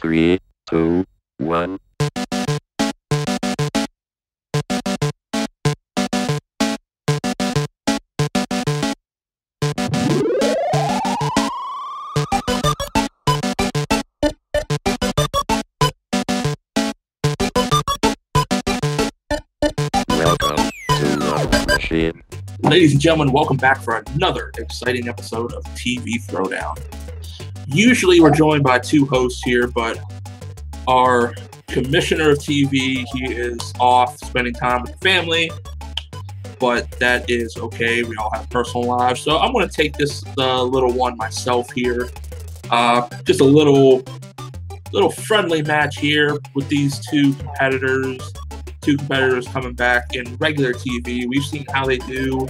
3, 2, 1. Welcome to the machine. Ladies and gentlemen, welcome back for another exciting episode of TV Throwdown. Usually we're joined by two hosts here, but our commissioner of TV, he is off spending time with the family, but that is okay. We all have personal lives. So I'm going to take this little one myself here. Just a little friendly match here with these two competitors coming back in regular TV. We've seen how they do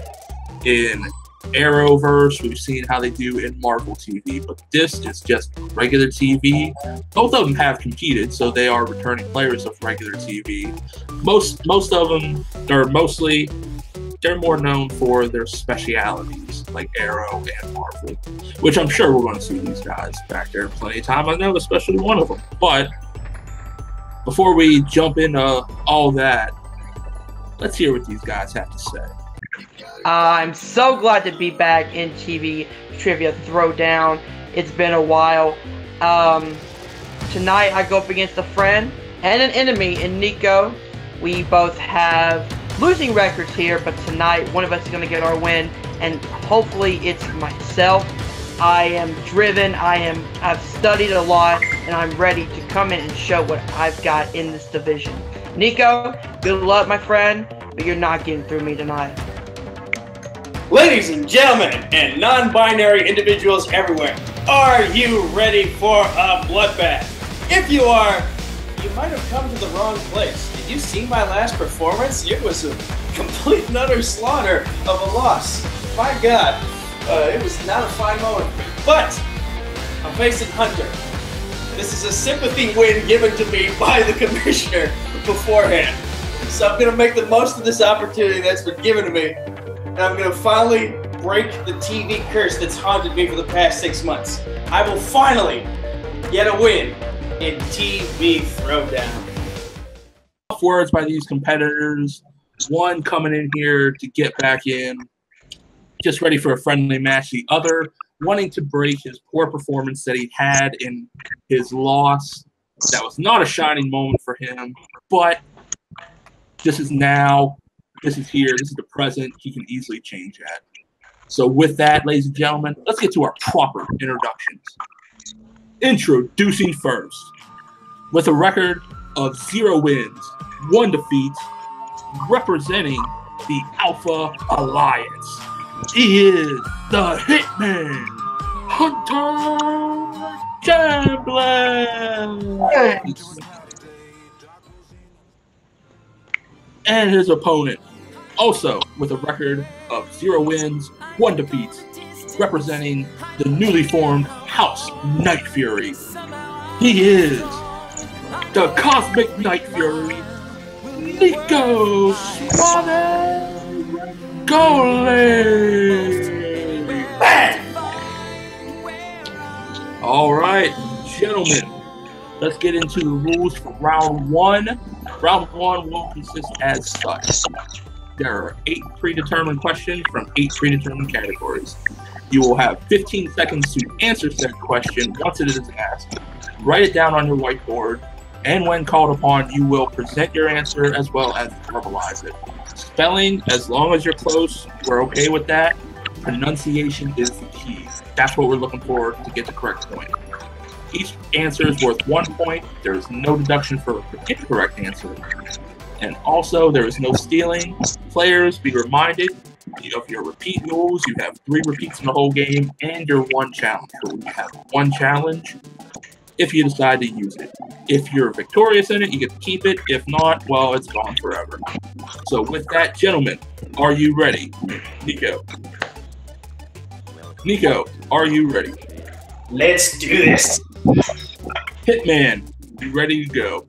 in Arrowverse. We've seen how they do in Marvel TV, but this is just regular TV. Both of them have competed, so they are returning players of regular TV. Most of them, or mostly, they're more known for their specialities, like Arrow and Marvel, which I'm sure we're going to see these guys back there plenty of time. I know especially one of them. But before we jump into all that, let's hear what these guys have to say. I'm so glad to be back in TV Trivia Throwdown. It's been a while. Tonight I go up against a friend and an enemy in Nico. We both have losing records here, but tonight one of us is going to get our win, and hopefully it's myself. I am driven, I've studied a lot, and I'm ready to come in and show what I've got in this division. Nico, good luck, my friend, but you're not getting through me tonight. Ladies and gentlemen, and non-binary individuals everywhere, are you ready for a bloodbath? If you are, you might have come to the wrong place. Did you see my last performance? It was a complete and utter slaughter of a loss. My God, it was not a fine moment for me. But I'm facing Hunter. This is a sympathy win given to me by the commissioner beforehand. So I'm going to make the most of this opportunity that's been given to me. And I'm going to finally break the TV curse that's haunted me for the past 6 months. I will finally get a win in TV Throwdown. Tough words by these competitors. One coming in here to get back in, just ready for a friendly match. The other wanting to break his poor performance that he had in his loss. That was not a shining moment for him, but this is now. This is here. This is the present. He can easily change that. So with that, ladies and gentlemen, let's get to our proper introductions. Introducing first, with a record of 0 wins, 1 defeat, representing the Alpha Alliance, he is the Hitman, Hunter Chambless. And his opponent, also with a record of 0 wins, 1 defeat, representing the newly formed House Nightfury. He is the Cosmic Nightfury, Nico Suave Regoli. All right, gentlemen, let's get into the rules for round 1. Round 1 will consist as such. There are 8 predetermined questions from 8 predetermined categories. You will have 15 seconds to answer said question once it is asked. Write it down on your whiteboard, and when called upon, you will present your answer as well as verbalize it. Spelling, as long as you're close, we're okay with that. Pronunciation is the key. That's what we're looking for to get the correct point. Each answer is worth 1 point. There is no deduction for an incorrect answer. And also, there is no stealing. Players, be reminded of your repeat rules. You have 3 repeats in the whole game and your 1 challenge. So you have 1 challenge if you decide to use it. If you're victorious in it, you get to keep it. If not, well, it's gone forever. So with that, gentlemen, are you ready? Nico, are you ready? Let's do this. Hitman, you ready to go?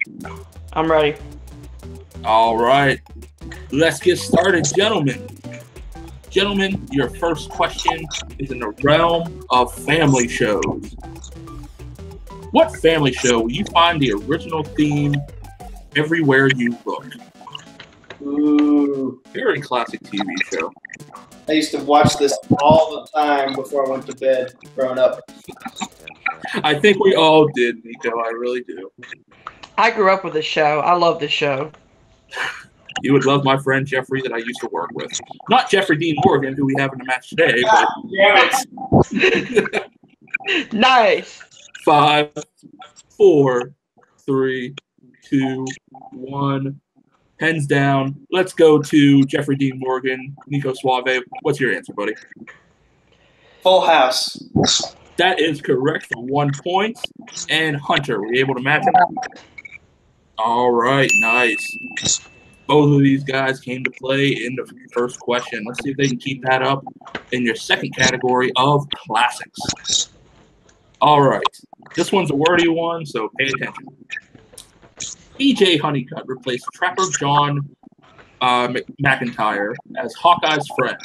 I'm ready. All right, let's get started, gentlemen. Gentlemen, your first question is in the realm of family shows. What family show will you find the original theme everywhere you look? Ooh. Very classic TV show. I used to watch this all the time before I went to bed growing up. I think we all did, Nico. I really do. I grew up with this show. I love this show. You would love my friend Jeffrey that I used to work with. Not Jeffrey Dean Morgan, who we have in the match today, but... Damn it. Nice. 5, 4, 3, 2, 1. Hands down. Let's go to Jeffrey Dean Morgan. Nico Suave. What's your answer, buddy? Full House. That is correct for 1 point. And Hunter, were you able to match him? All right, nice. Both of these guys came to play in the first question. Let's see if they can keep that up in your second category of classics. All right. This one's a wordy one, so pay attention. E.J. Honeycutt replaced Trapper John McIntyre as Hawkeye's friend.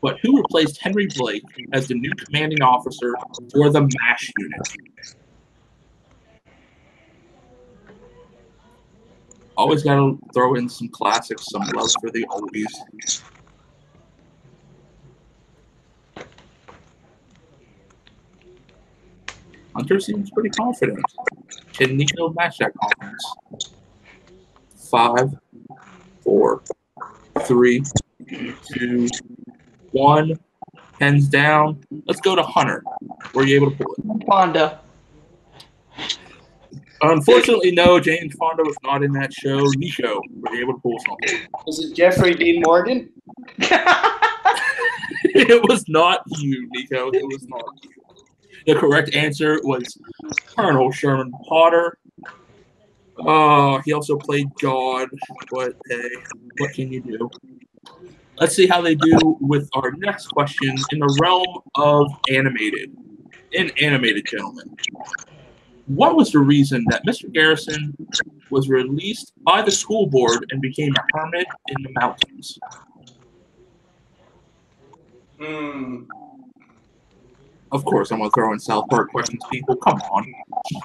But who replaced Henry Blake as the new commanding officer for the MASH unit? Always got to throw in some classics, some love for the oldies. Hunter seems pretty confident. Can Nico match that confidence? 5, 4, 3, 2, 1. Hands down. Let's go to Hunter. Were you able to pull it? Fonda. Unfortunately, no. James Fonda was not in that show. Nico, were you able to pull something? Was it Jeffrey Dean Morgan? It was not you, Nico. It was not you. The correct answer was Colonel Sherman Potter. He also played God, but hey, what can you do? Let's see how they do with our next question in the realm of animated. In animated, gentlemen. What was the reason that Mr. Garrison was released by the school board and became a hermit in the mountains? Of course, I'm going to throw in South Park questions, people. Come on. I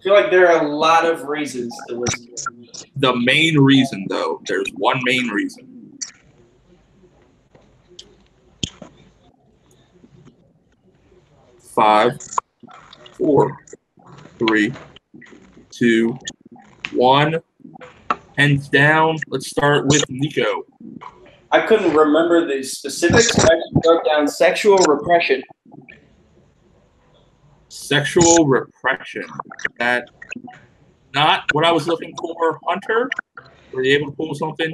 feel like there are a lot of reasons to listen to. The main reason, though, there's one main reason. Five, 4, 3, 2, 1. Hands down. Let's start with Nico. I couldn't remember the specifics. I just wrote down sexual repression. Sexual repression. That not what I was looking for. Hunter, were you able to pull something?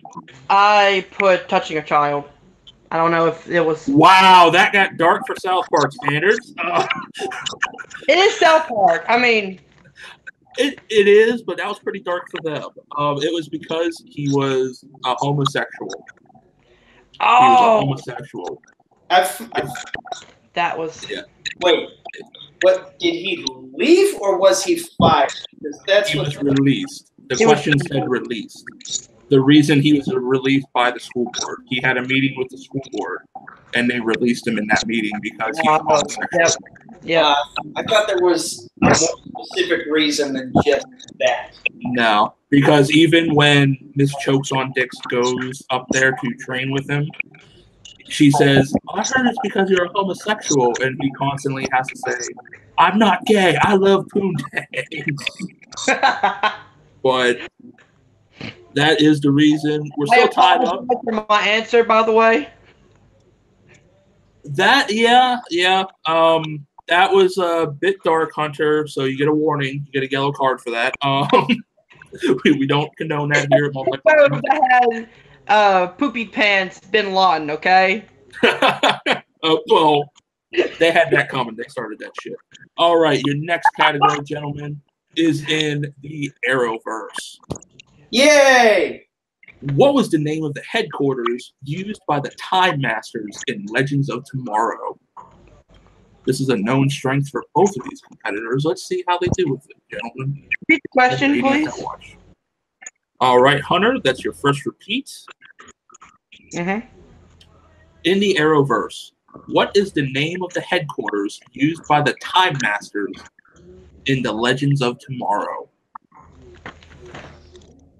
I put touching a child. I don't know if it was... Wow, that got dark for South Park standards. It is South Park. I mean... It is, but that was pretty dark for them. It was because he was a homosexual. Oh! He was a homosexual. That was... Yeah. Wait, what, did he leave or was he fired? That's He what was released. The question said released. The reason he was released by the school board, he had a meeting with the school board, and they released him in that meeting because he was homosexual. Yeah. I thought there was a more specific reason than just that. No, because even when Miss Chokes on Dicks goes up there to train with him, she says, I heard it's because you're a homosexual, and he constantly has to say, I'm not gay, I love Poondays. But that is the reason. We're still tied up. For my answer, by the way. That, yeah. That was a bit dark, Hunter, so you get a warning. You get a yellow card for that. We don't condone that here at Multiplex. That had Poopy Pants Bin Laden, okay? Well, they had that coming. They started that shit. All right, your next category, gentlemen, is in the Arrowverse. Yay! What was the name of the headquarters used by the Time Masters in Legends of Tomorrow? This is a known strength for both of these competitors. Let's see how they do with it, gentlemen. Repeat the question, please. All right, Hunter, that's your first repeat. Mm-hmm. In the Arrowverse, what is the name of the headquarters used by the Time Masters in The Legends of Tomorrow?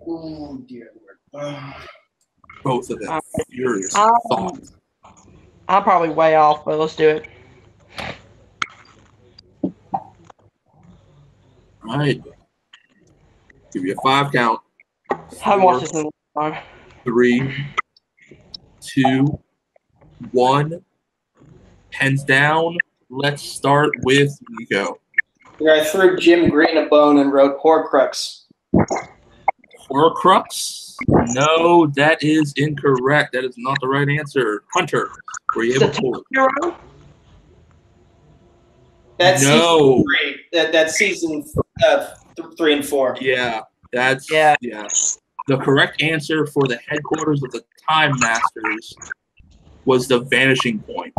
Oh, dear Lord. Both of them. Furious Um, thoughts. I'm probably way off, but let's do it. All right. Give you a 5 count. Haven't watched this in a long time. 3, 2, 1. Hands down. Let's start with Nico. Yeah, I threw Jim Green a bone and wrote Horcrux. Horcrux? No, that is incorrect. That is not the right answer. Hunter, were you able to pull it? Hero? That's No. season 3. That's season 3 and 4. Yeah, that's Yeah. The correct answer for the headquarters of the Time Masters was the Vanishing Point.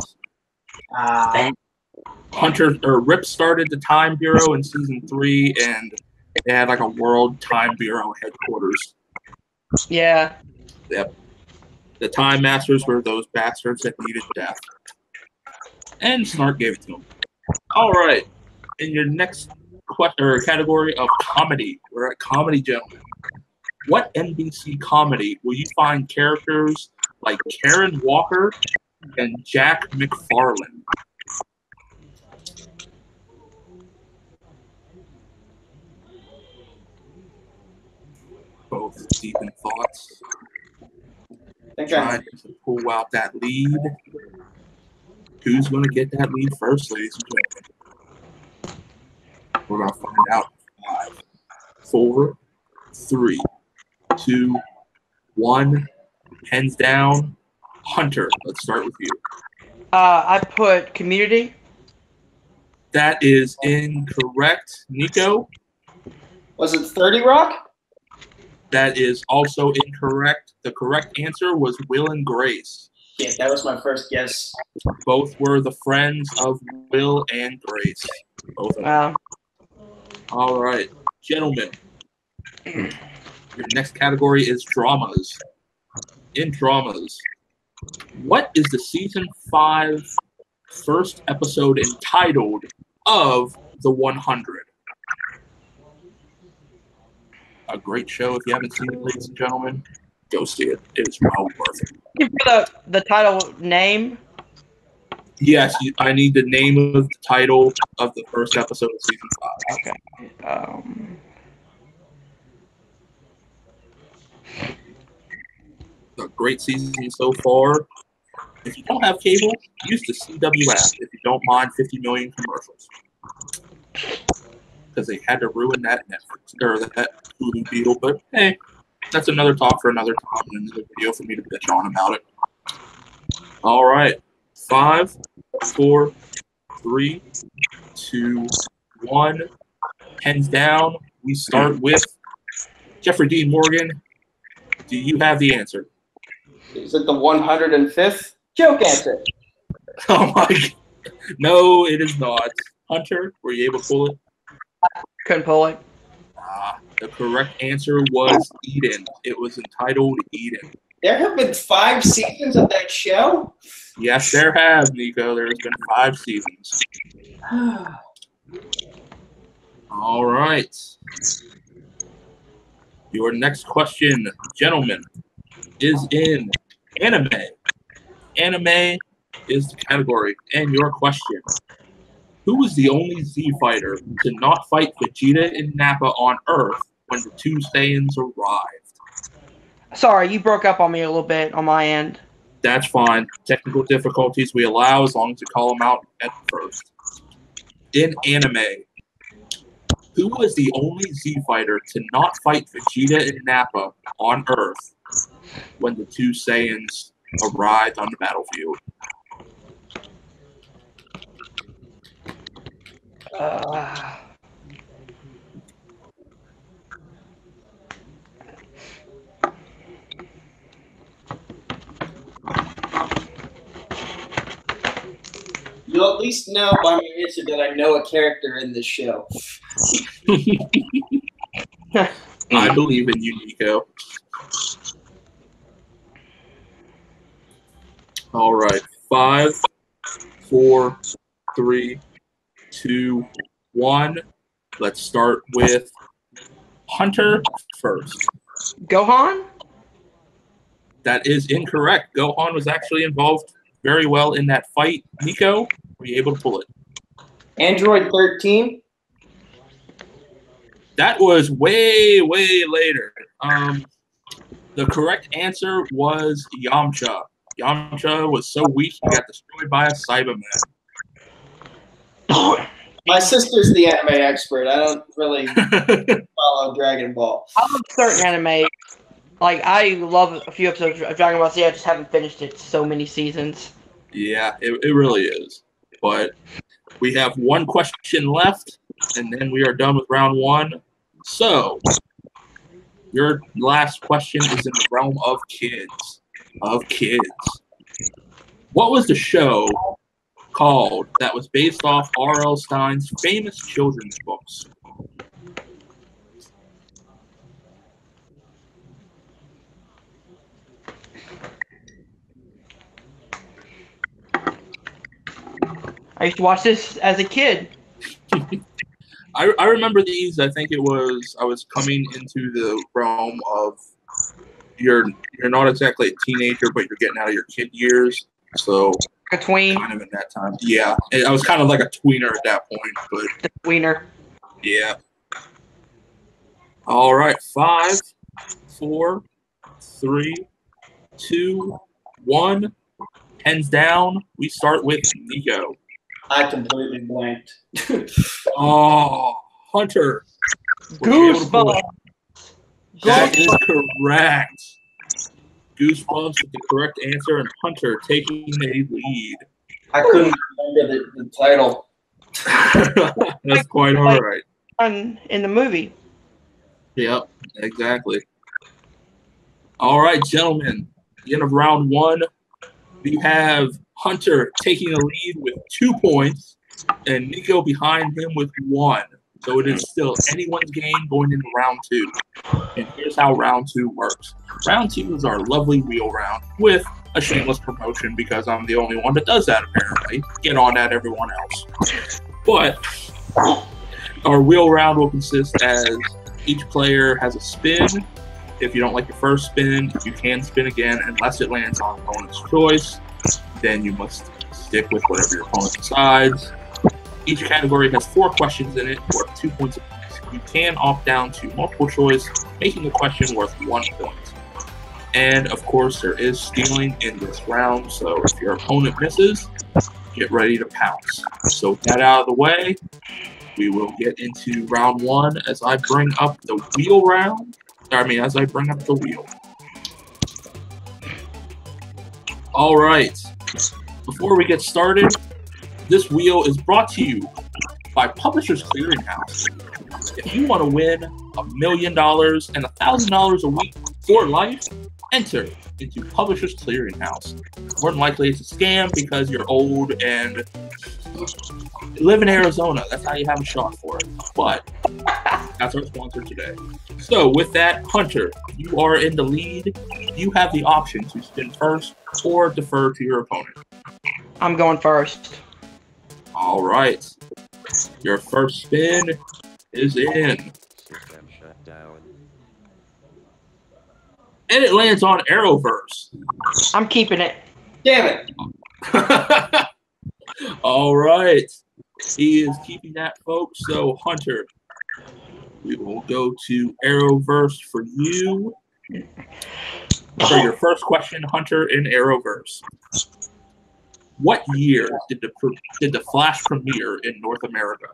Hunter or Rip started the Time Bureau in season 3, and they had like a World Time Bureau headquarters. Yeah. Yep. The Time Masters were those bastards that needed death, and Snark gave it to them. All right. In your next category of comedy, we're at comedy, gentlemen. What NBC comedy will you find characters like Karen Walker and Jack McFarlane? Both deep in thoughts. Trying to pull out that lead. Who's going to get that lead first, ladies and gentlemen? We're going to find out. 5, 4, 3, 2, 1. Hands down. Hunter, let's start with you. I put Community. That is incorrect. Nico? Was it 30 Rock? That is also incorrect. The correct answer was Will and Grace. Yeah, that was my first guess. Both were the friends of Will and Grace. Both of them. Wow. All right. Gentlemen, your next category is dramas. In dramas, what is the season 5 first episode entitled of The 100? A great show. If you haven't seen it, ladies and gentlemen, go see it. It is well worth it. You put the title name? Yes, I need the name of the title of the first episode of season 5. Okay. A great season so far. If you don't have cable, use the CW app if you don't mind 50 million commercials. Because they had to ruin that Netflix or that Hulu deal. But hey, that's another talk for another time and another video for me to bitch on about it. All right. 5, 4, 3, 2, 1. Hands down. We start with Jeffrey Dean Morgan. Do you have the answer? Is it the 105th? Joke answer. Oh my God. No, it is not. Hunter, were you able to pull it? Couldn't pull it. The correct answer was Eden. It was entitled Eden. There have been 5 seasons of that show? Yes, there have, Nico. There has been 5 seasons. All right. Your next question, gentlemen, is in anime. Anime is the category. And your question. Who was the only Z fighter to not fight Vegeta and Nappa on Earth when the 2 Saiyans arrived? Sorry, you broke up on me a little bit on my end. That's fine. Technical difficulties we allow as long as you call them out at first. In anime, who was the only Z fighter to not fight Vegeta and Nappa on Earth when the 2 Saiyans arrived on the battlefield? You'll at least know by my answer that I know a character in this show. I believe in you, Nico. All right. 5, 4, 3, 2, 1. Let's start with Hunter first. Gohan? That is incorrect. Gohan was actually involved very well in that fight. Nico, were you able to pull it? Android 13. That was way, way later. The correct answer was Yamcha. Yamcha was so weak he got destroyed by a Cyberman. My sister's the anime expert. I don't really follow Dragon Ball. I love certain anime. Like, I love a few episodes of Dragon Ball Z. I just haven't finished it. So many seasons. Yeah, it really is. But we have one question left, and then we are done with round one. So, your last question is in the realm of kids. What was the show called that was based off R.L. Stein's famous children's books? I used to watch this as a kid. I remember these. I think I was coming into the realm of you're not exactly a teenager, but you're getting out of your kid years. So A tween. kind of in that time. Yeah, I was kind of like a tweener at that point, but The tweener. yeah. All right, 5, 4, 3, 2, 1. Hands down. We start with Nico. I completely blanked. Oh, Hunter. Were you able to pull it? Goosebumps. That is correct. Goosebumps is the correct answer, and Hunter taking a lead. I couldn't remember the title. That's quite all right. In the movie. Yep, exactly. All right, gentlemen. The end of round one. We have Hunter taking a lead with 2 points, and Nico behind him with 1. So it is still anyone's game going into round 2. And here's how round 2 works. Round 2 is our lovely wheel round with a shameless promotion because I'm the only one that does that apparently. Get on that, everyone else. But our wheel round will consist as each player has a spin. If you don't like your first spin, you can spin again unless it lands on opponent's choice. Then you must stick with whatever your opponent decides. Each category has 4 questions in it worth 2 points apiece. You can opt down to multiple choice, making the question worth 1 point. And of course, there is stealing in this round, so if your opponent misses, get ready to pounce. So with that out of the way, we will get into round 1 as I bring up the wheel round. As I bring up the wheel. All right. Before we get started, this wheel is brought to you by Publishers Clearinghouse. If you want to win $1 million and $1,000 a week for life, enter into Publishers Clearinghouse. More than likely, it's a scam because you're old and live in Arizona. That's how you have a shot for it. But that's our sponsor today. So with that, Hunter, you are in the lead. You have the option to spin first or defer to your opponent. I'm going first. All right. Your first spin is in. And it lands on Arrowverse. I'm keeping it. Damn it. All right. He is keeping that, folks. So, Hunter, we will go to Arrowverse for you. For your first question, Hunter, in Arrowverse. What year did the Flash premiere in North America?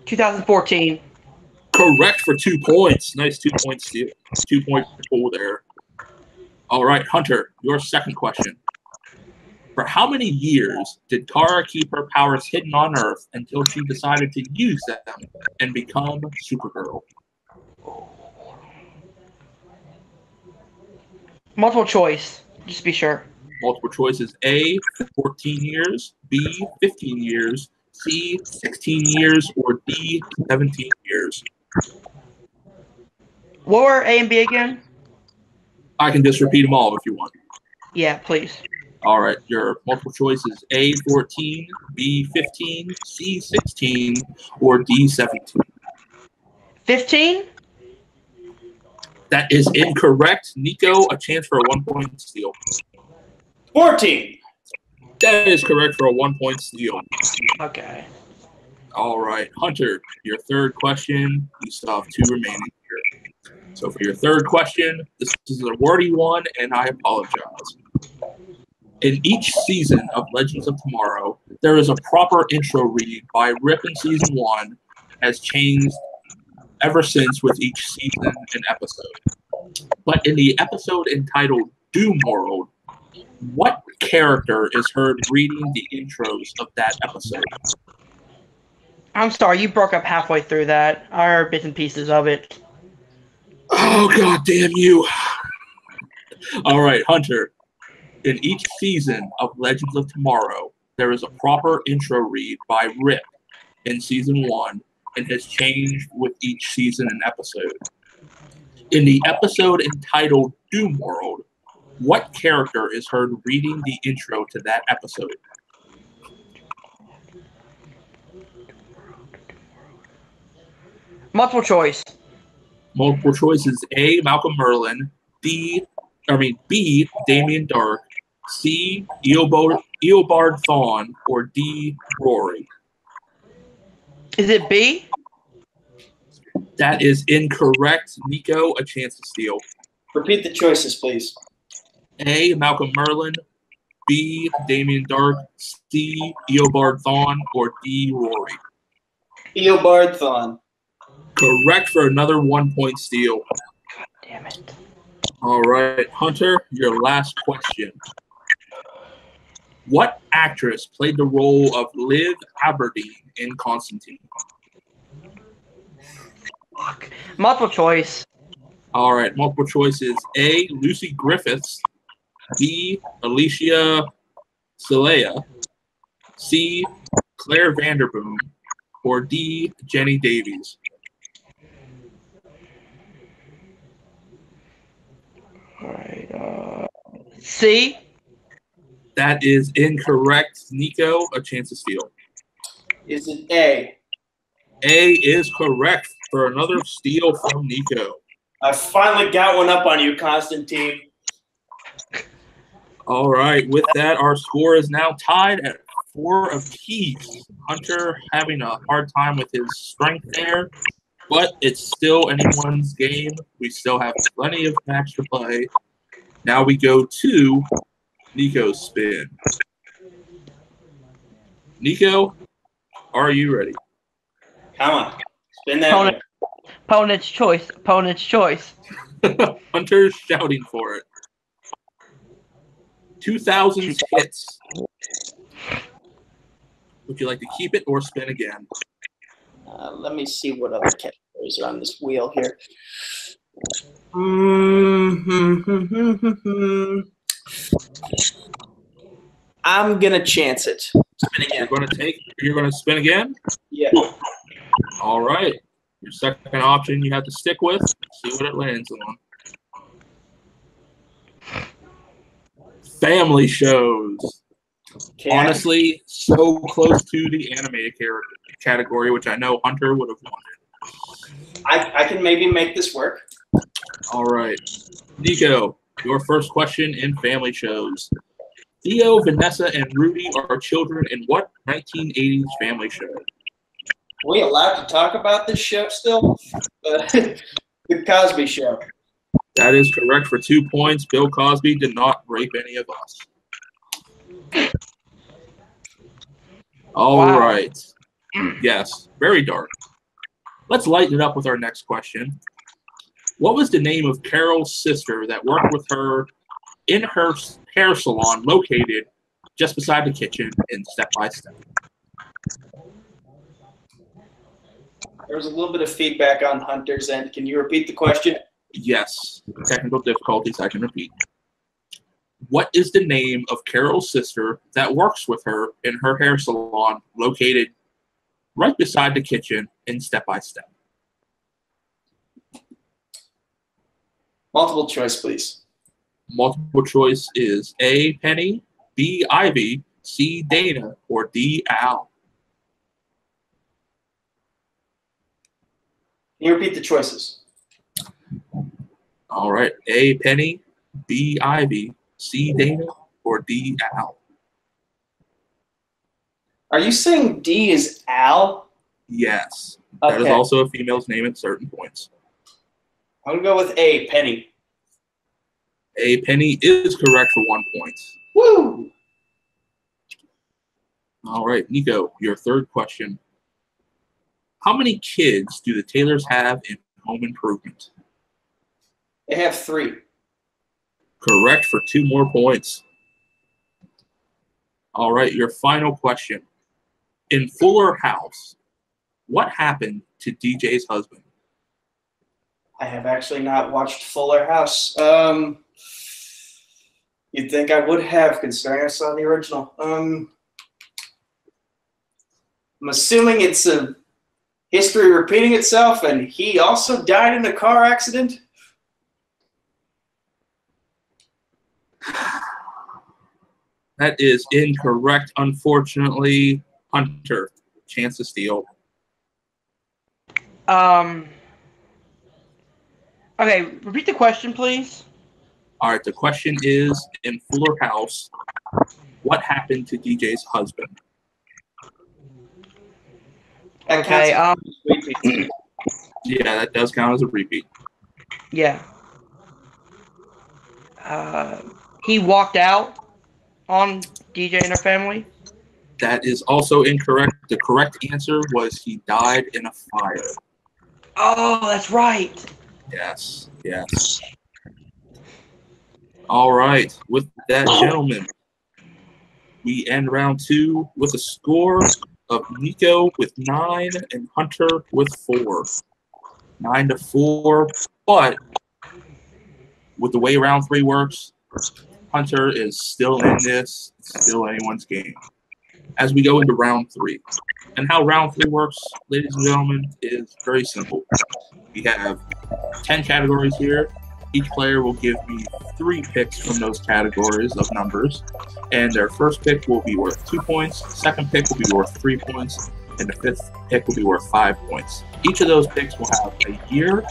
$2014. Correct for 2 points. Nice 2 point steal. 2 point pull there. All right, Hunter, your second question. For how many years did Kara keep her powers hidden on Earth until she decided to use them and become Supergirl? Multiple choice, just be sure. Multiple choice is A, 14 years, B, 15 years, C, 16 years, or D, 17 years. What were A and B again? I can just repeat them all if you want. Yeah, please. All right, your multiple choice is A, 14, B, 15, C, 16, or D, 17. 15? That is incorrect. Nico, a chance for a 1-point steal. 14. That is correct for a 1-point steal. Okay. All right, Hunter, your third question. You still have 2 remaining here. So for your third question, this is a wordy one, and I apologize. In each season of Legends of Tomorrow, there is a proper intro read by Rip in Season 1, has changed ever since with each season and episode. But in the episode entitled Doom World, what character is heard reading the intros of that episode? I'm sorry, you broke up halfway through that. I heard bits and pieces of it. Oh, God damn you. All right, Hunter. In each season of Legends of Tomorrow, there is a proper intro read by Rip in Season 1 and has changed with each season and episode. In the episode entitled Doom World, what character is heard reading the intro to that episode? Multiple choice. Multiple choices: A, Malcolm Merlin, B, Damien Dark, C, Eobard Thawne, or D, Rory. Is it B? That is incorrect. Nico, a chance to steal. Repeat the choices, please. A, Malcolm Merlin, B, Damien Dark, C, Eobard Thawne, or D, Rory. Eobard Thawne. Correct for another 1-point steal. God damn it. All right, Hunter, your last question. What actress played the role of Liv Aberdeen in Constantine? Fuck. Multiple choice. All right, multiple choices. A, Lucy Griffiths. B, Alicia Celea. C, Claire Vanderboom. Or D, Jenny Davies. All right. C. That is incorrect. Nico, a chance to steal. Is it A? A is correct for another steal from Nico. I finally got one up on you, Constantine. All right, with that, our score is now tied at 4 apiece. Hunter having a hard time with his strength there, but it's still anyone's game. We still have plenty of match to play. Now we go to Nico's spin. Nico, are you ready? Come on. Spin that one. Opponent's choice. Opponent's choice. Hunter's shouting for it. 2000s hits. Would you like to keep it or spin again? Let me see what other categories are on this wheel here. I'm gonna chance it. Spin again. You're gonna spin again? Yeah. All right. Your second option you have to stick with. See what it lands on. Family shows. Okay. Honestly, so close to the animated category, which I know Hunter would have wanted. I can maybe make this work. All right. Nico, your first question in family shows. Theo, Vanessa, and Rudy are children in what 1980s family show? Are we allowed to talk about this show still? The Cosby Show. That is correct for 2 points. Bill Cosby did not rape any of us. All right. Yes, very dark. Let's lighten it up with our next question. What was the name of Carol's sister that worked with her in her hair salon located just beside the kitchen in Step by Step? There was a little bit of feedback on Hunter's end. Can you repeat the question? Yes. Technical difficulties, I can repeat. What is the name of Carol's sister that works with her in her hair salon located right beside the kitchen in Step by Step? Multiple choice, please. Multiple choice is A, Penny, B. Ivy, C. Dana, or D. Al? Can you repeat the choices? All right. A. Penny, B. Ivy, C. Dana, or D. Al? Are you saying D is Al? Yes. Okay. That is also a female's name at certain points. I'm going to go with A, Penny. A. Penny is correct for 1 point. Woo! All right, Nico, your third question. How many kids do the Taylors have in Home Improvement? They have 3. Correct for 2 more points. All right, your final question. In Fuller House, what happened to DJ's husband? I have actually not watched Fuller House. You'd think I would have, considering I saw the original. I'm assuming it's a history repeating itself, and he also died in a car accident. That is incorrect, unfortunately. Hunter, chance to steal. Okay, repeat the question, please. All right, the question is, in Fuller House, what happened to DJ's husband? Okay, Yeah, that does count as a repeat. yeah. He walked out on DJ and her family? That is also incorrect. The correct answer was he died in a fire. Oh, that's right. Yes, yes. All right. With that, gentlemen, we end round 2 with a score of Nico with 9 and Hunter with 4. 9-4. But with the way round 3 works, Hunter is still in this. It's still anyone's game. As we go into round 3. And how round 3 works, ladies and gentlemen, is very simple. We have 10 categories here. Each player will give me 3 picks from those categories of numbers. And their first pick will be worth 2 points. The second pick will be worth 3 points. And the fifth pick will be worth 5 points. Each of those picks will have a year,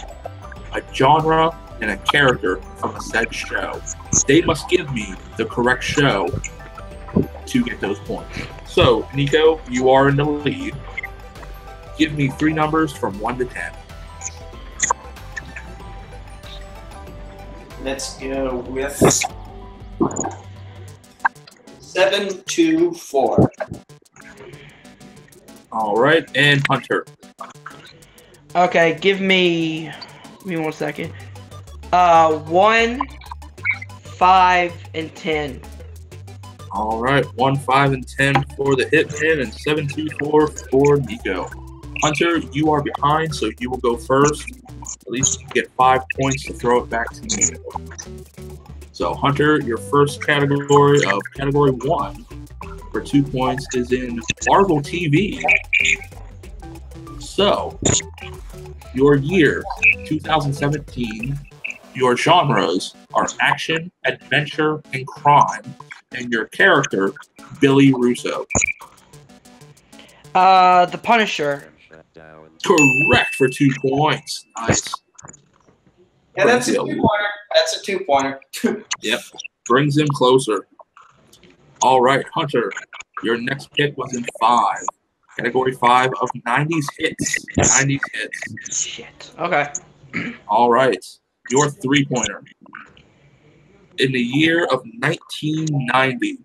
a genre, and a character from a said show. They must give me the correct show to get those points. So, Nico, you are in the lead. Give me 3 numbers from 1 to 10. Let's go with 7, 2, 4. All right, and Hunter. Okay, give me 1 second. 1, 5, and 10. All right, 1, 5, and 10 for the Hitman, and 7, 2, 4 for Nico. Hunter, you are behind, so you will go first. At least you get 5 points to throw it back to me. So, Hunter, your first category of category 1 for 2 points is in Marvel TV. So, your year, 2017, your genres are action, adventure, and crime, and your character, Billy Russo. The Punisher. Correct for 2 points. Nice. Yeah, that's a 2-pointer. That's a 2-pointer. Yep. Brings him closer. All right, Hunter, your next pick was in 5. Category 5 of 90s hits. 90s hits. Shit. Okay. All right. Your 3-pointer. In the year of 1990,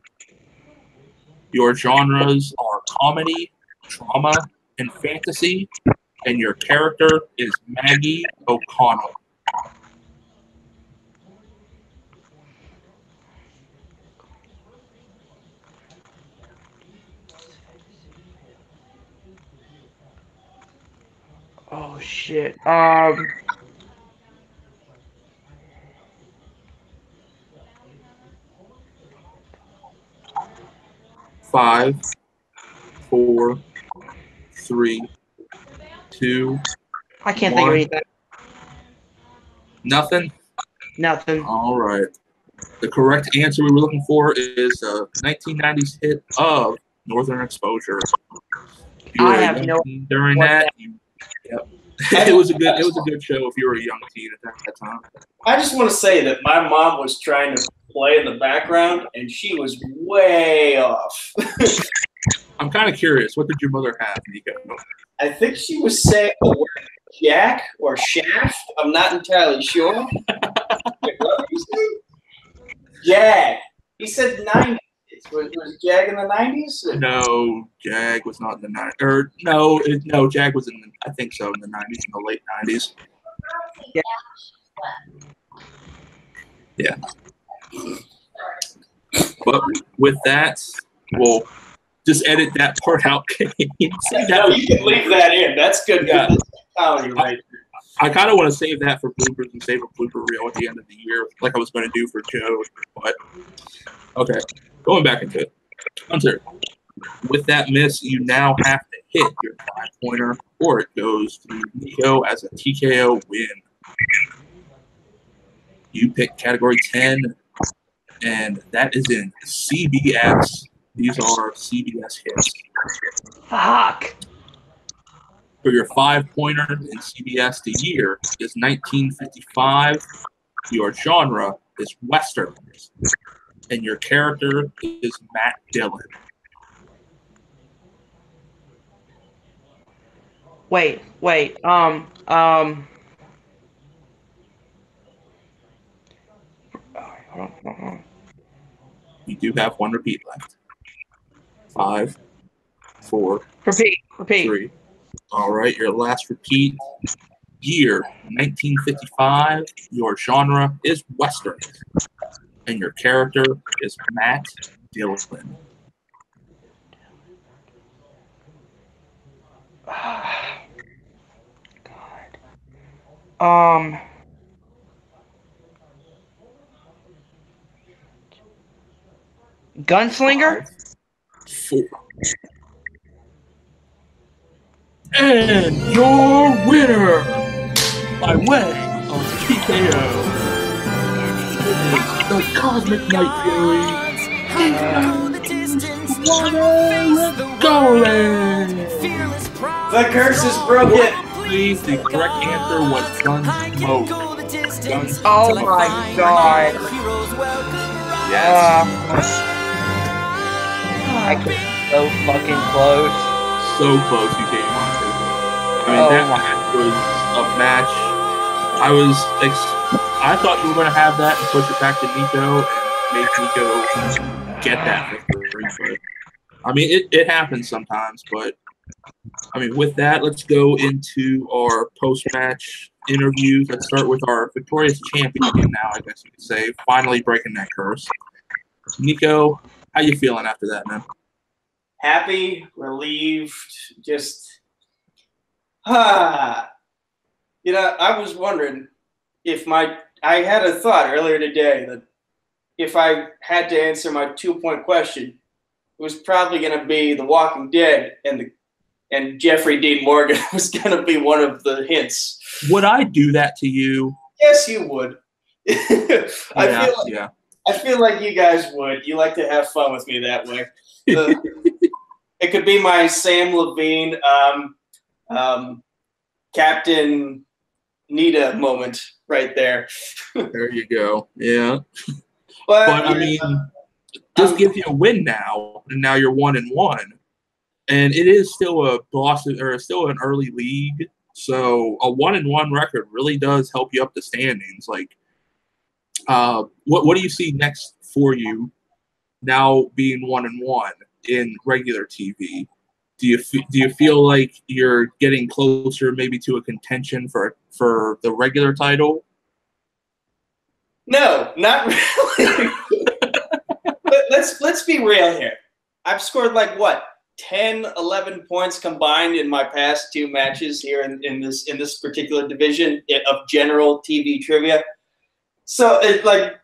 your genres are comedy, drama, and fantasy, and your character is Maggie O'Connell. Oh shit. 5, 4, 3, 2. I can't think of anything. Nothing? Nothing. All right. The correct answer we were looking for is a 1990s hit of Northern Exposure. You were I a have young no teen during what that. Yep. It was a good show if you were a young teen at that time. I just want to say that my mom was trying to play in the background, and she was way off. I'm kind of curious. What did your mother have, Nico? I think she was saying the word jack or shaft. I'm not entirely sure. Wait, what did you say? Jag. He said 90s. Was Jag in the 90s? No, Jag was not in the 90s. Or no, Jag was in the, I think so, in the 90s, in the late 90s. Yeah. But with that, we'll just edit that part out. No, you can leave that in. That's good. Yeah. That's comedy right there. I kind of want to save that for bloopers and save a blooper reel at the end of the year, like I was going to do for Joe. But okay, going back into it. Hunter, with that miss, you now have to hit your 5-pointer, or it goes to Nico as a TKO win. You pick category 10, and that is in CBS. These are CBS hits. Fuck. For your 5-pointer in CBS, the year is 1955. Your genre is Westerns. And your character is Matt Dillon. Wait. Hold on. You do have one repeat left. 5, 4, Repeat. 3. All right, your last repeat. Year, 1955. Your genre is Westerns. And your character is Matt Dillon. God. Gunslinger? 4. And your winner, by way of TKO, is the Cosmic Nightfury, Regoli. The curse is broken. Please, the correct answer was Gunsmoke. Oh my god. Yes. I came so fucking close. So close you came on to. I mean, that match was a match. I thought you were going to have that and push it back to Nico and make Nico get that victory. But I mean, it happens sometimes. But I mean, with that, let's go into our post-match interviews. Let's start with our victorious champion now, I guess you could say, finally breaking that curse. Nico, how you feeling after that, man? Happy, relieved, just, You know, I was wondering if I had a thought earlier today that if I had to answer my 2-point question, it was probably going to be The Walking Dead, and Jeffrey Dean Morgan was going to be one of the hints. Would I do that to you? Yes, you would. I feel like you guys would. You like to have fun with me that way. It could be my Sam Levine, Captain Nita moment right there. There you go. Yeah. But I mean, just gives you a win now, and now you're 1-1, and it is still a still an early league. So a 1-1 record really does help you up the standings. Like, what do you see next for you now being 1-1 in regular TV? Do you feel like you're getting closer maybe to a contention for the regular title? No, not really. But let's be real here. I've scored like what, 10, 11 points combined in my past 2 matches here in this particular division of general TV trivia. So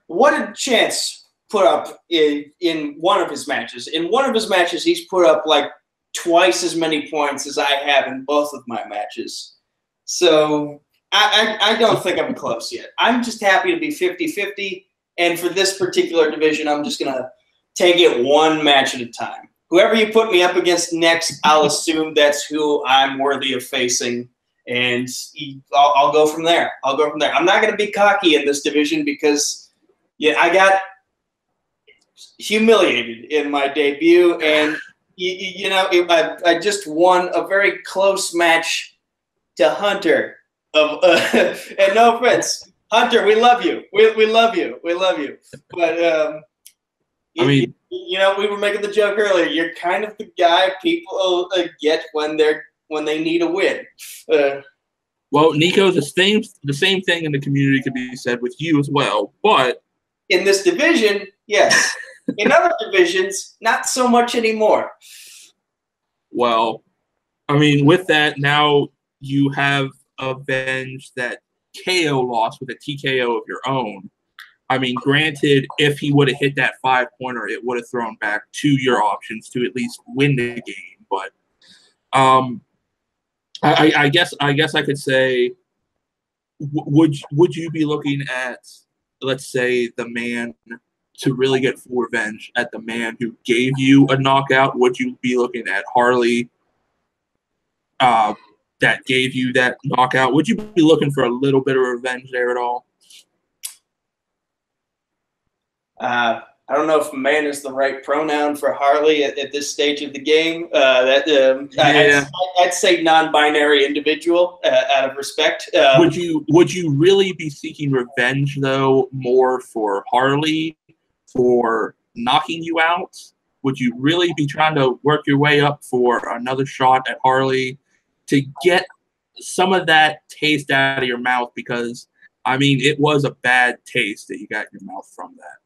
what did Chance put up in one of his matches? In one of his matches, he's put up like twice as many points as I have in both of my matches. So I don't think I'm close yet. I'm just happy to be 50-50 And for this particular division, I'm just going to take it one match at a time. Whoever you put me up against next, I'll assume that's who I'm worthy of facing. And I'll go from there. I'll go from there. I'm not going to be cocky in this division because I got humiliated in my debut. And, I just won a very close match to Hunter. And no offense, Hunter, we love you. We love you. We love you. But we were making the joke earlier. You're kind of the guy people get when they need a win. Well, Nico, the same thing in the community can be said with you as well. But in this division, yes. In other divisions, not so much anymore. Well, with that, now you have avenged that KO loss with a TKO of your own. Granted, if he would have hit that 5-pointer, it would have thrown back to your options to at least win the game. But I guess I could say, would you be looking at, let's say, the man to really get full revenge at the man who gave you a knockout? Would you be looking at Harley that gave you that knockout? Would you be looking for a little bit of revenge there at all? I don't know if man is the right pronoun for Harley at this stage of the game. I'd say non-binary individual out of respect. Would you really be seeking revenge though, more for Harley for knocking you out? Would you really be trying to work your way up for another shot at Harley to get some of that taste out of your mouth? Because it was a bad taste that you got in your mouth from that.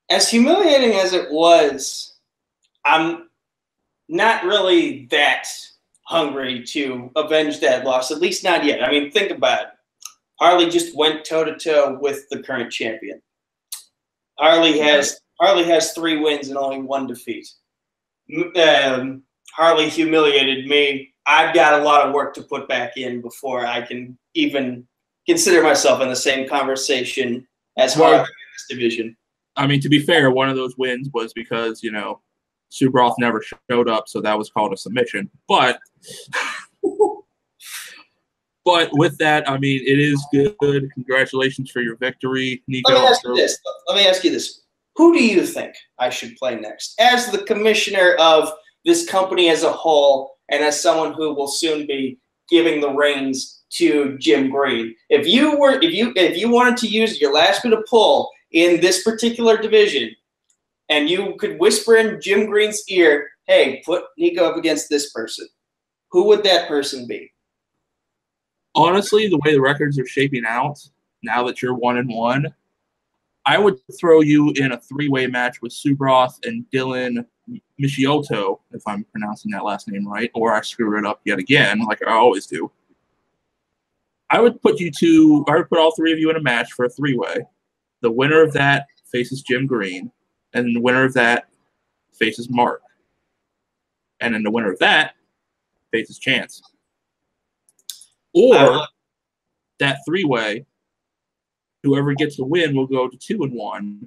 As humiliating as it was, I'm not really that hungry to avenge that loss, at least not yet. Think about it. Harley just went toe-to-toe with the current champion. Harley has 3 wins and only 1 defeat. Harley humiliated me. I've got a lot of work to put back in before I can even consider myself in the same conversation as Harley in this division. To be fair, one of those wins was because, Subroth never showed up, so that was called a submission. But with that, it is good. Congratulations for your victory, Nico. Let me ask you this. Who do you think I should play next? As the commissioner of this company as a whole, and as someone who will soon be giving the reins to Jim Green, if you wanted to use your last bit of pull in this particular division, and you could whisper in Jim Green's ear, hey, put Nico up against this person, who would that person be? Honestly, the way the records are shaping out, now that you're 1-1, I would throw you in a 3-way match with Subroth and Dylan Michioto, if I'm pronouncing that last name right, or I screw it up yet again, like I always do. I would put all 3 of you in a match for a 3-way. The winner of that faces Jim Green, and the winner of that faces Mark. And then the winner of that faces Chance. Or that 3-way, whoever gets the win will go to 2-1.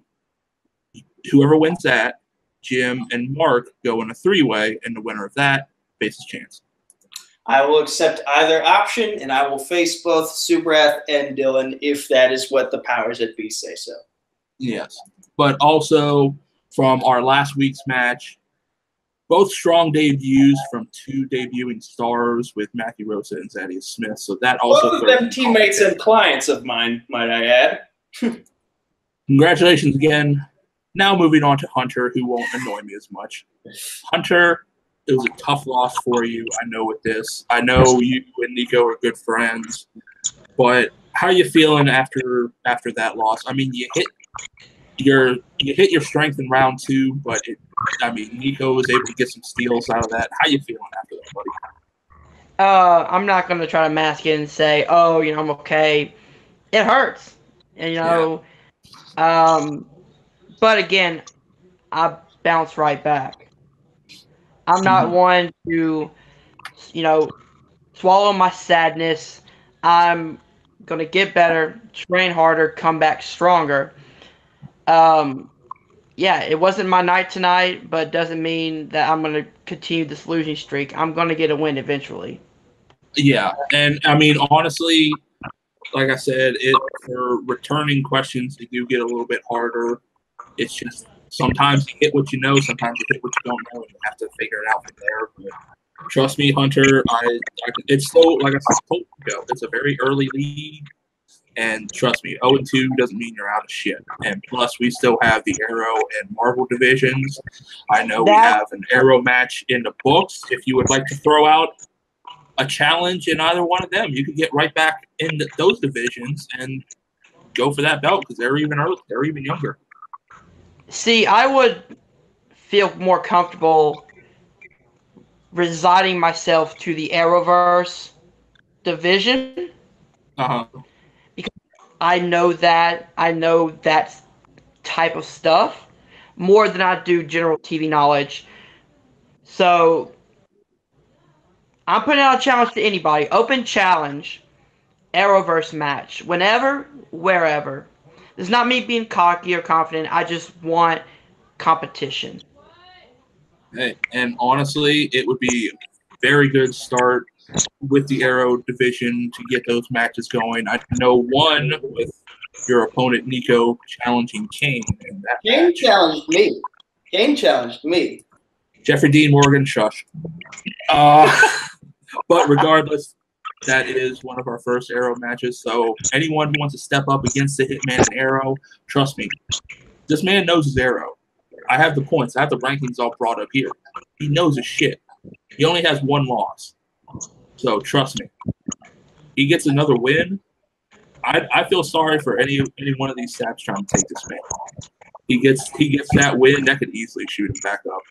Whoever wins that, Jim and Mark go in a 3-way, and the winner of that faces Chance. I will accept either option, and I will face both Subroth and Dylan if that is what the powers that be say so. Yes. But also, from our last week's match, both strong debuts from 2 debuting stars with Matthew Rosa and Zadie Smith. So that also... Both of them teammates and clients of mine, might I add. Congratulations again. Now moving on to Hunter, who won't annoy me as much. Hunter... It was a tough loss for you. I know with this. I know you and Nico are good friends, but how are you feeling after that loss? You hit your strength in round 2, but Nico was able to get some steals out of that. How you feeling after that, buddy? I'm not gonna try to mask it and say, oh, I'm okay. It hurts, and but again, I bounce right back. I'm not one to, swallow my sadness. I'm Gonna get better, train harder, come back stronger. Yeah, it wasn't my night tonight, but doesn't mean that I'm gonna continue this losing streak. I'm gonna get a win eventually. Yeah, and I mean, honestly, like I said, for returning questions, they do get a little bit harder. It's just sometimes you hit what you know, sometimes you hit what you don't know, and you have to figure it out from there. But trust me, Hunter, it's still, like I told you, it's a very early league, and trust me, 0-2 doesn't mean you're out of shit. And plus, we still have the Arrow and Marvel divisions. I know we have an Arrow match in the books. If you would like to throw out a challenge in either one of them, you can get right back in those divisions and go for that belt because they're even younger. See, I would feel more comfortable resigning myself to the Arrowverse division. Because I know that type of stuff more than I do general TV knowledge. So I'm putting out a challenge to anybody. Open challenge. Arrowverse match. Whenever, wherever. It's not me being cocky or confident. I just want competition. Hey, and honestly, it would be a very good start with the Arrow division to get those matches going. I know one with your opponent Nico challenging Kane. And that Kane challenged me. Kane challenged me. Jeffrey Dean Morgan, shush. But regardless, that is one of our first Arrow matches. So anyone who wants to step up against the Hitman and Arrow, trust me, this man knows his Arrow. I have the points. I have the rankings all brought up here. He knows his shit. He only has one loss. So trust me. He gets another win. I feel sorry for any one of these saps trying to take this man on. He gets that win, that could easily shoot him back up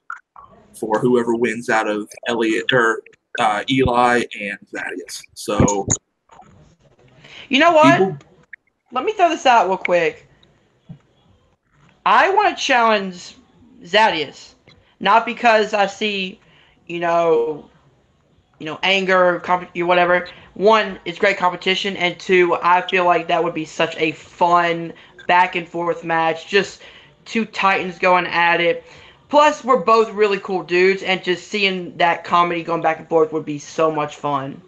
for whoever wins out of Elliot or Eli and Thaddeus. So, you know what? Let me throw this out real quick. I want to challenge Thaddeus, not because I see, anger, whatever. One, it's great competition, and two, I feel like that would be such a fun back and forth match. Just two titans going at it. Plus, we're both really cool dudes, and just seeing that comedy going back and forth would be so much fun.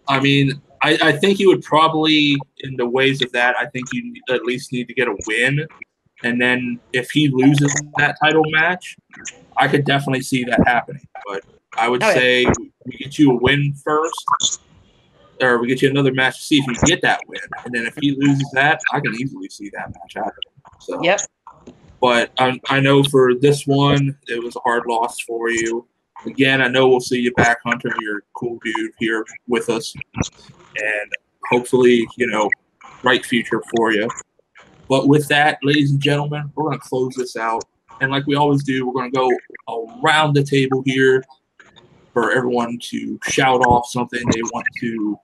I mean, I think you would probably, in the ways of that, I think you at least need to get a win. And then if he loses that title match, I could definitely see that happening. But I would say we get you a win first, or we get you another match to see if you get that win. And then if he loses that, I can easily see that match happening. So. Yep. But I know for this one, it was a hard loss for you. Again, I know we'll see you back, Hunter. You're a cool dude here with us. And hopefully, bright future for you. But with that, ladies and gentlemen, we're going to close this out. And like we always do, we're going to go around the table here for everyone to shout off something they want to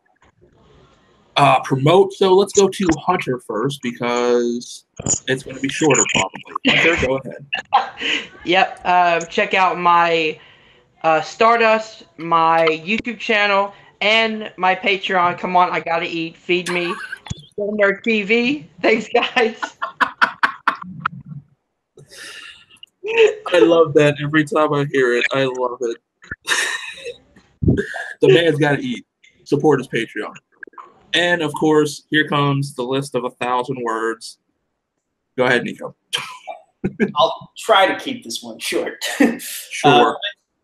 promote. So let's go to Hunter first because it's going to be shorter probably. Hunter, go ahead. Yep. Check out my Stardust, my YouTube channel, and my Patreon. Come on, I gotta eat. Feed me. FilmnerdTV. Thanks, guys. I love that every time I hear it. I love it. The man's got to eat. Support his Patreon. And, of course, here comes the list of 1,000 words. Go ahead, Nico. I'll try to keep this one short. Sure.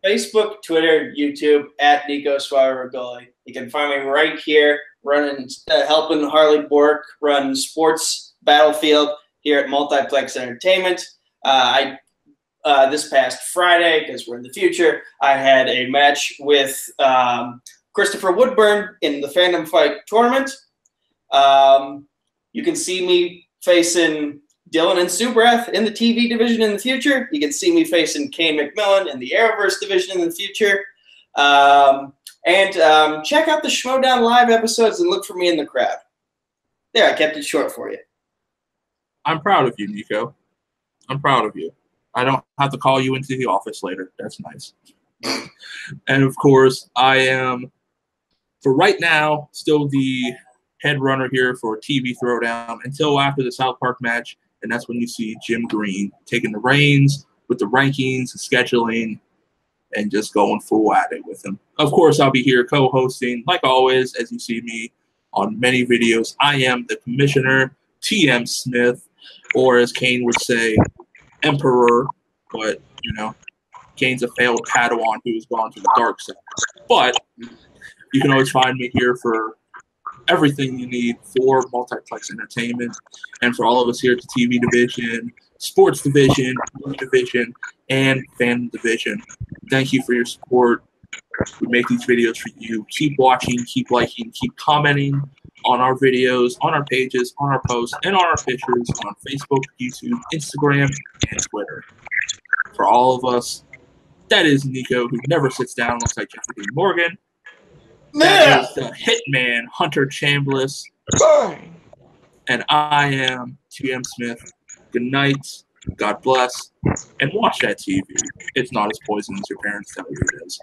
Facebook, Twitter, YouTube, at Nico Suave Regoli. You can find me right here running, helping Harley Bork run Sports Battlefield here at Multiplex Entertainment. This past Friday, because we're in the future, I had a match with Christopher Woodburn in the Fandom Fight tournament. You can see me facing Dylan and Subrath in the TV division in the future. You can see me facing Kane McMillan in the Arrowverse division in the future. And check out the Schmoedown live episodes and look for me in the crowd. There, I kept it short for you. I'm proud of you, Nico. I'm proud of you. I don't have to call you into the office later. That's nice. And, of course, I am, for right now, still the head runner here for TV Throwdown until after the South Park match, and that's when you see Jim Green taking the reins with the rankings and scheduling and just going full at it with him. Of course, I'll be here co-hosting, like always, as you see me on many videos. I am the Commissioner, TM Smith, or as Kane would say, Emperor, but, you know, Kane's a failed Padawan who has gone to the dark side. But you can always find me here for everything you need for Multiplex Entertainment and for all of us here at the TV division, sports division, movie division, and fan division. Thank you for your support. We make these videos for you. Keep watching, keep liking, keep commenting on our videos, on our pages, on our posts, and on our pictures on Facebook, YouTube, Instagram, and Twitter. For all of us, that is Nico, who never sits down, looks like Jeffrey Dean Morgan. That is the Hitman, Hunter Chambless. And I am TM Smith. Good night, God bless, and watch that TV. It's not as poison as your parents tell you it is.